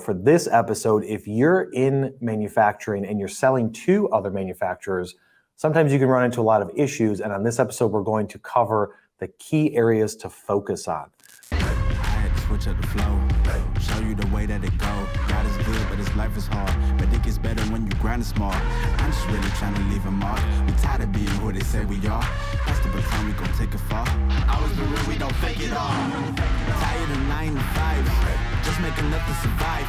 For this episode, if you're in manufacturing and you're selling to other manufacturers, sometimes you can run into a lot of issues. And on this episode, we're going to cover the key areas to focus on. I had to switch up the flow, show you the way that it go. God is good, but his life is hard. But it gets better when you grind it smart. I'm just really trying to leave a mark. We tired of being who they say we are. That's the baton, we gon' take it far. Always been real, we don't fake it all. Tired of 9 to 5, just make enough to survive.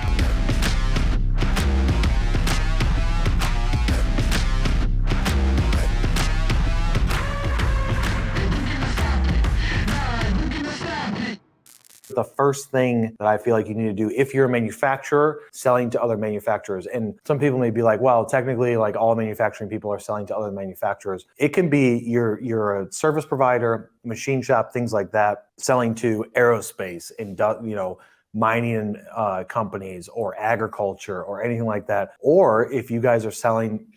The first thing that I feel like you need to do if you're a manufacturer selling to other manufacturers, and some people may be like, well, technically like all manufacturing people are selling to other manufacturers. It can be you're a service provider, machine shop, things like that, selling to aerospace and mining companies or agriculture or anything like that. Or if you guys are selling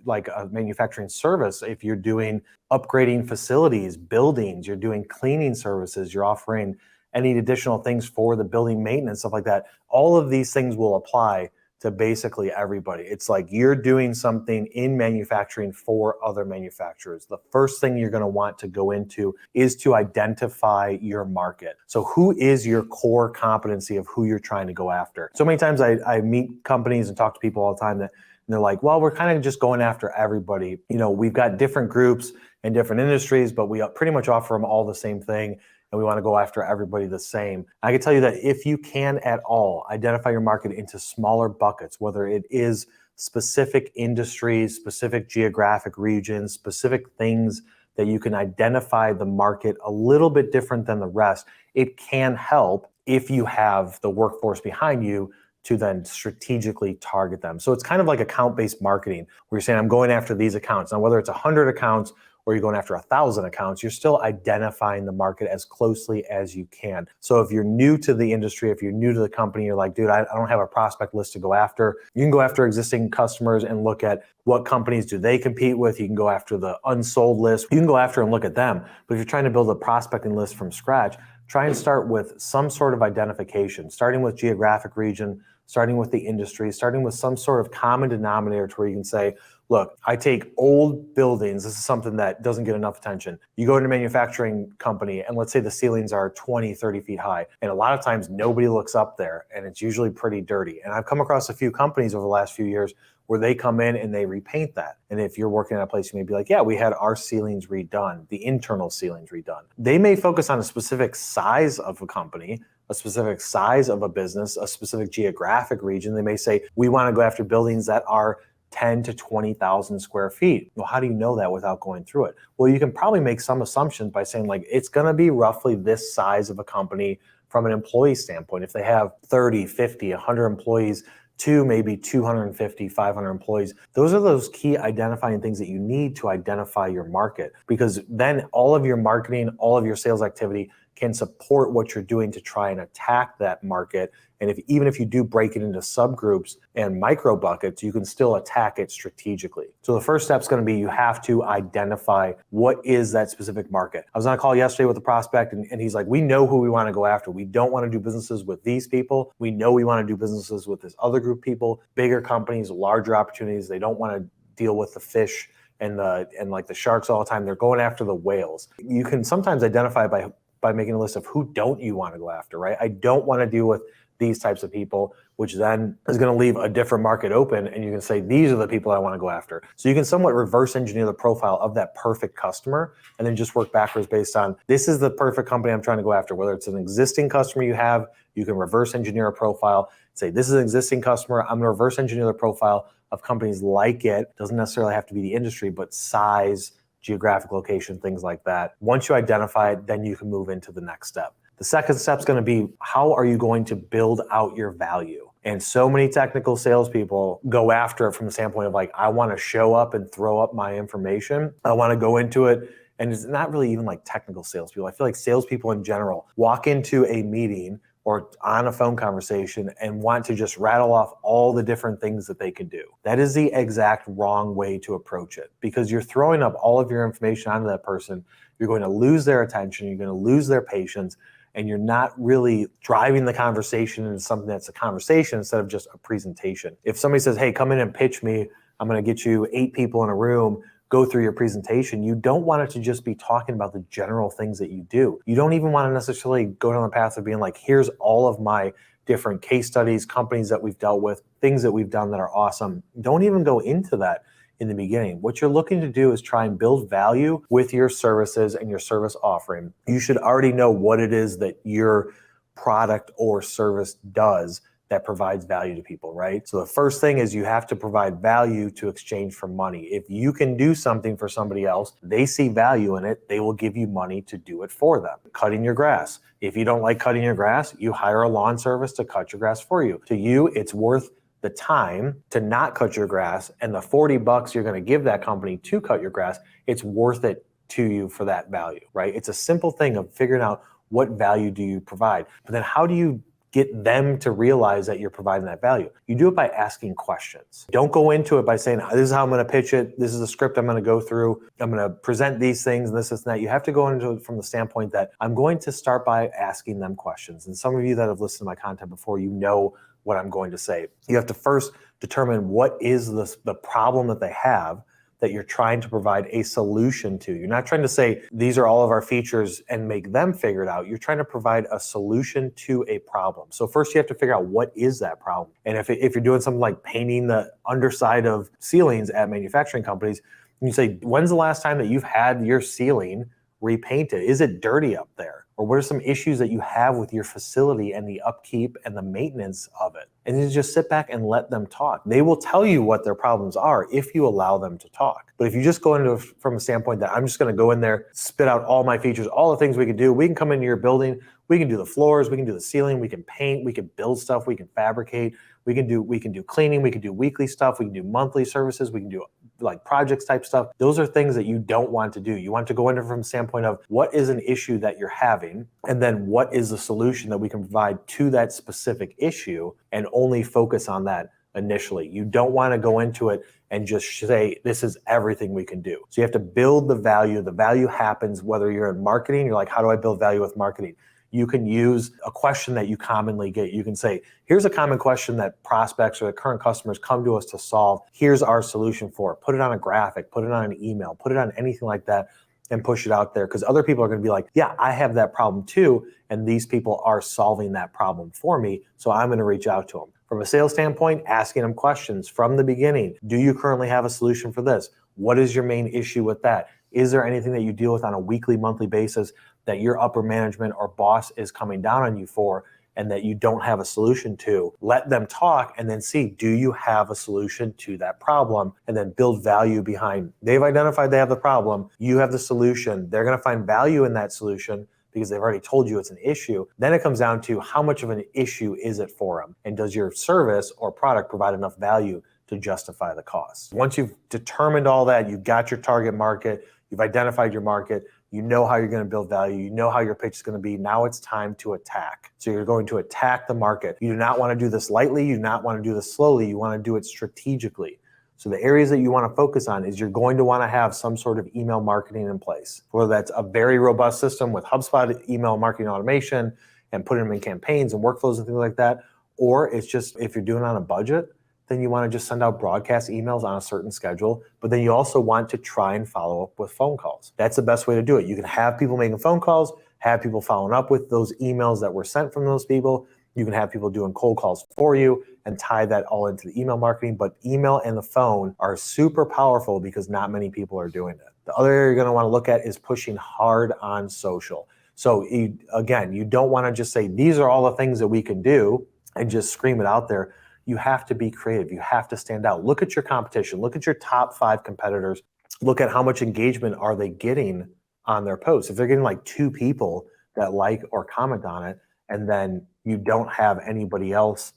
like a manufacturing service, if you're doing upgrading facilities, buildings, you're doing cleaning services, you're offering any additional things for the building maintenance, stuff like that, all of these things will apply to basically everybody. It's like you're doing something in manufacturing for other manufacturers. The first thing you're going to want to go into is to identify your market. So who is your core competency of who you're trying to go after? So many times I meet companies and talk to people all the time that they're like, well, we're kind of just going after everybody. We've got different groups and different industries, but we pretty much offer them all the same thing. And we want to go after everybody the same. I can tell you that if you can at all identify your market into smaller buckets, whether it is specific industries, specific geographic regions, specific things that you can identify the market a little bit different than the rest, it can help if you have the workforce behind you to then strategically target them. So it's kind of like account-based marketing, where you're saying, I'm going after these accounts. Now, whether it's 100 accounts or you're going after 1,000 accounts, you're still identifying the market as closely as you can. So if you're new to the industry, if you're new to the company, you're like, dude, I don't have a prospect list to go after. You can go after existing customers and look at what companies do they compete with. You can go after the unsold list. You can go after and look at them. But if you're trying to build a prospecting list from scratch, try and start with some sort of identification, starting with geographic region, starting with the industry, starting with some sort of common denominator to where you can say, look, I take old buildings. This is something that doesn't get enough attention. You go into a manufacturing company and let's say the ceilings are 20, 30 feet high. And a lot of times nobody looks up there and it's usually pretty dirty. And I've come across a few companies over the last few years where they come in and they repaint that. And if you're working at a place, you may be like, yeah, we had our ceilings redone, the internal ceilings redone. They may focus on a specific size of a company, a specific size of a business, a specific geographic region. They may say, we want to go after buildings that are 10 to 20,000 square feet. Well, how do you know that without going through it? Well, you can probably make some assumptions by saying like, it's going to be roughly this size of a company from an employee standpoint. If they have 30, 50, 100 employees, to maybe 250, 500 employees, those are those key identifying things that you need to identify your market, because then all of your marketing, all of your sales activity can support what you're doing to try and attack that market. And even if you do break it into subgroups and micro buckets, you can still attack it strategically. So the first step is going to be you have to identify what is that specific market. I was on a call yesterday with a prospect and he's like, we know who we want to go after. We don't want to do businesses with these people. We know we want to do businesses with this other group of people, bigger companies, larger opportunities. They don't want to deal with the fish and like the sharks all the time. They're going after the whales. You can sometimes identify by making a list of who don't you want to go after, right? I don't want to deal with these types of people, which then is going to leave a different market open. And you can say, these are the people I want to go after. So you can somewhat reverse engineer the profile of that perfect customer and then just work backwards based on, this is the perfect company I'm trying to go after. Whether it's an existing customer you have, you can reverse engineer a profile, say, this is an existing customer. I'm going to reverse engineer the profile of companies like it. Doesn't necessarily have to be the industry, but size, geographic location, things like that. Once you identify it, then you can move into the next step. The second step is going to be, how are you going to build out your value? And so many technical salespeople go after it from the standpoint of like, I want to show up and throw up my information. I want to go into it. And it's not really even like technical salespeople. I feel like salespeople in general walk into a meeting or on a phone conversation and want to just rattle off all the different things that they can do. That is the exact wrong way to approach it, because you're throwing up all of your information onto that person. You're going to lose their attention. You're going to lose their patience. and you're not really driving the conversation into something that's a conversation instead of just a presentation. If somebody says, hey, come in and pitch me, I'm going to get you 8 people in a room, go through your presentation, you don't want it to just be talking about the general things that you do. You don't even want to necessarily go down the path of being like, here's all of my different case studies, companies that we've dealt with, things that we've done that are awesome. Don't even go into that in the beginning. What you're looking to do is try and build value with your services and your service offering. You should already know what it is that your product or service does that provides value to people, right? So the first thing is you have to provide value to exchange for money. If you can do something for somebody else, they see value in it, they will give you money to do it for them. Cutting your grass. If you don't like cutting your grass, you hire a lawn service to cut your grass for you. To you, it's worth the time to not cut your grass, and the $40 you're going to give that company to cut your grass, it's worth it to you for that value, right? It's a simple thing of figuring out what value do you provide, but then how do you get them to realize that you're providing that value? You do it by asking questions. Don't go into it by saying, this is how I'm going to pitch it. This is the script I'm going to go through. I'm going to present these things and this and that. You have to go into it from the standpoint that I'm going to start by asking them questions. And some of you that have listened to my content before, you know what I'm going to say. You have to first determine what is the problem that they have that you're trying to provide a solution to. You're not trying to say, these are all of our features and make them figure it out. You're trying to provide a solution to a problem. So first you have to figure out what is that problem. And if you're doing something like painting the underside of ceilings at manufacturing companies, you say, when's the last time that you've had your ceiling repainted? Is it dirty up there? Or what are some issues that you have with your facility and the upkeep and the maintenance of it? And you just sit back and let them talk. They will tell you what their problems are if you allow them to talk. But if you just go into it from a standpoint that I'm just going to go in there, spit out all my features, all the things we can do, we can come into your building, we can do the floors, we can do the ceiling, we can paint, we can build stuff, we can fabricate, we can do cleaning, we can do weekly stuff, we can do monthly services, we can do like projects type stuff. Those are things that you don't want to do. You want to go into from the standpoint of what is an issue that you're having, and then what is the solution that we can provide to that specific issue, and only focus on that initially. You don't want to go into it and just say, this is everything we can do. So you have to build the value. The value happens whether you're in marketing, you're like, how do I build value with marketing? You can use a question that you commonly get. You can say, here's a common question that prospects or the current customers come to us to solve. Here's our solution for it. Put it on a graphic, put it on an email, put it on anything like that, and push it out there, because other people are going to be like, yeah, I have that problem too, and these people are solving that problem for me, so I'm going to reach out to them. From a sales standpoint, asking them questions from the beginning. Do you currently have a solution for this? What is your main issue with that? Is there anything that you deal with on a weekly, monthly basis that your upper management or boss is coming down on you for and that you don't have a solution to? Let them talk and then see, do you have a solution to that problem? And then build value behind. They've identified they have the problem. You have the solution. They're going to find value in that solution because they've already told you it's an issue. Then it comes down to how much of an issue is it for them? And does your service or product provide enough value to justify the cost? Once you've determined all that, you've got your target market, you've identified your market, you know how you're going to build value, you know how your pitch is going to be. Now it's time to attack. So you're going to attack the market. You do not want to do this lightly. You do not want to do this slowly. You want to do it strategically. So the areas that you want to focus on is you're going to want to have some sort of email marketing in place, whether that's a very robust system with HubSpot email marketing automation and putting them in campaigns and workflows and things like that. Or it's just, if you're doing it on a budget, then you want to just send out broadcast emails on a certain schedule, but then you also want to try and follow up with phone calls. That's the best way to do it. You can have people making phone calls, have people following up with those emails that were sent from those people. You can have people doing cold calls for you and tie that all into the email marketing. But email and the phone are super powerful because not many people are doing it. The other area you're going to want to look at is pushing hard on social. So again, you don't want to just say, these are all the things that we can do and just scream it out there. You have to be creative. You have to stand out. Look at your competition. Look at your top 5 competitors. Look at how much engagement are they getting on their posts. If they're getting like 2 people that like or comment on it, and then you don't have anybody else,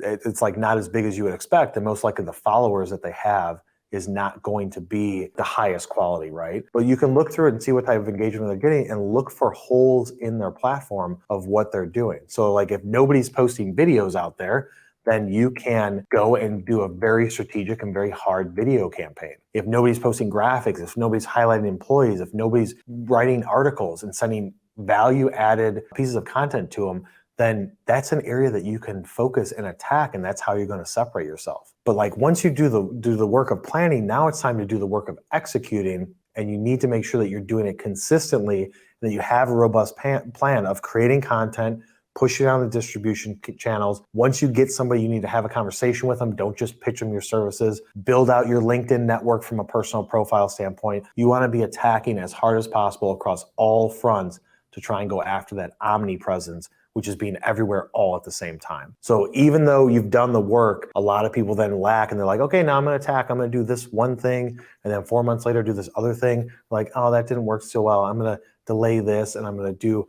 it's like not as big as you would expect, then most likely the followers that they have is not going to be the highest quality, right? But you can look through it and see what type of engagement they're getting and look for holes in their platform of what they're doing. So like if nobody's posting videos out there, then you can go and do a very strategic and very hard video campaign. If nobody's posting graphics, if nobody's highlighting employees, if nobody's writing articles and sending value added pieces of content to them, then that's an area that you can focus and attack, and that's how you're going to separate yourself. But like once you do the work of planning, now it's time to do the work of executing, and you need to make sure that you're doing it consistently, that you have a robust plan of creating content, pushing out the distribution channels. Once you get somebody, you need to have a conversation with them. Don't just pitch them your services. Build out your LinkedIn network from a personal profile standpoint. You want to be attacking as hard as possible across all fronts to try and go after that omnipresence, which is being everywhere all at the same time. So even though you've done the work, a lot of people then lack and they're like, okay, now I'm going to attack. I'm going to do this one thing. And then 4 months later, do this other thing. Like, oh, that didn't work so well. I'm going to delay this and I'm going to do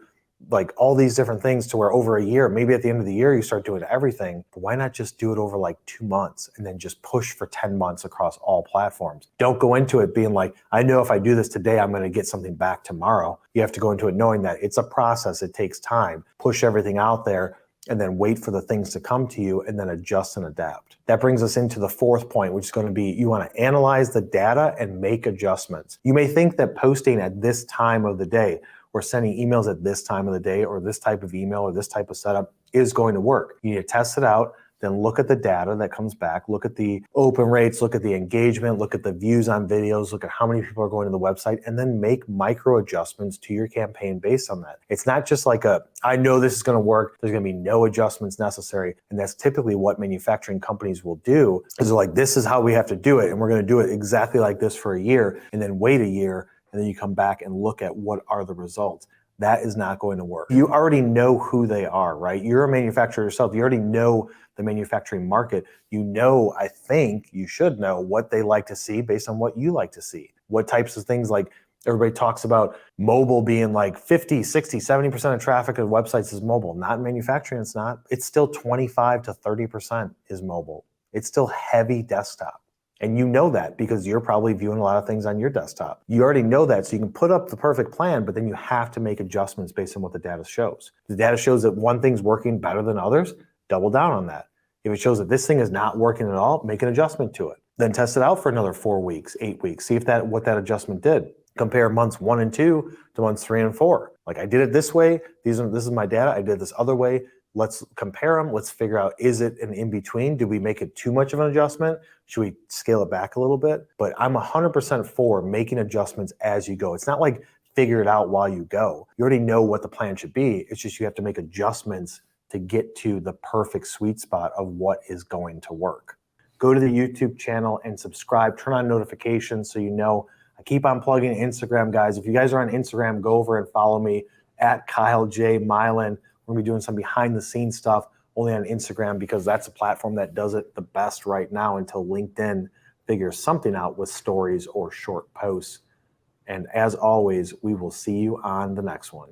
like all these different things to where over a year, maybe at the end of the year, you start doing everything. But why not just do it over like 2 months and then just push for 10 months across all platforms? Don't go into it being like, I know if I do this today, I'm going to get something back tomorrow. You have to go into it knowing that it's a process. It takes time. Push everything out there and then wait for the things to come to you and then adjust and adapt. That brings us into the fourth point, which is going to be you want to analyze the data and make adjustments. You may think that posting at this time of the day or sending emails at this time of the day or this type of email or this type of setup is going to work. You need to test it out, then look at the data that comes back, look at the open rates, look at the engagement, look at the views on videos, look at how many people are going to the website, and then make micro adjustments to your campaign based on that. It's not just like I know this is going to work, there's going to be no adjustments necessary. And that's typically what manufacturing companies will do is they're like, this is how we have to do it. And we're going to do it exactly like this for a year and then wait a year. And then you come back and look at what are the results. That is not going to work. You already know who they are, right? You're a manufacturer yourself. You already know the manufacturing market. You know, I think you should know what they like to see based on what you like to see. What types of things, like everybody talks about mobile being like 50, 60, 70% of traffic of websites is mobile. Not in manufacturing, it's not. It's still 25 to 30% is mobile. It's still heavy desktop. And you know that because you're probably viewing a lot of things on your desktop. You already know that, so you can put up the perfect plan, but then you have to make adjustments based on what the data shows. If the data shows that one thing's working better than others, double down on that. If it shows that this thing is not working at all, make an adjustment to it. Then test it out for another 4 weeks, 8 weeks. See if what that adjustment did. Compare months 1 and 2 to months 3 and 4. Like, I did it this way. This is my data. I did this other way. Let's compare them. Let's figure out, is it an in-between? Do we make it too much of an adjustment? Should we scale it back a little bit? But I'm 100% for making adjustments as you go. It's not like figure it out while you go. You already know what the plan should be. It's just you have to make adjustments to get to the perfect sweet spot of what is going to work. Go to the YouTube channel and subscribe. Turn on notifications so you know. I keep on plugging Instagram, guys. If you guys are on Instagram, go over and follow me at Kyle J. Milan. We're going to be doing some behind the scenes stuff only on Instagram because that's a platform that does it the best right now until LinkedIn figures something out with stories or short posts. And as always, we will see you on the next one.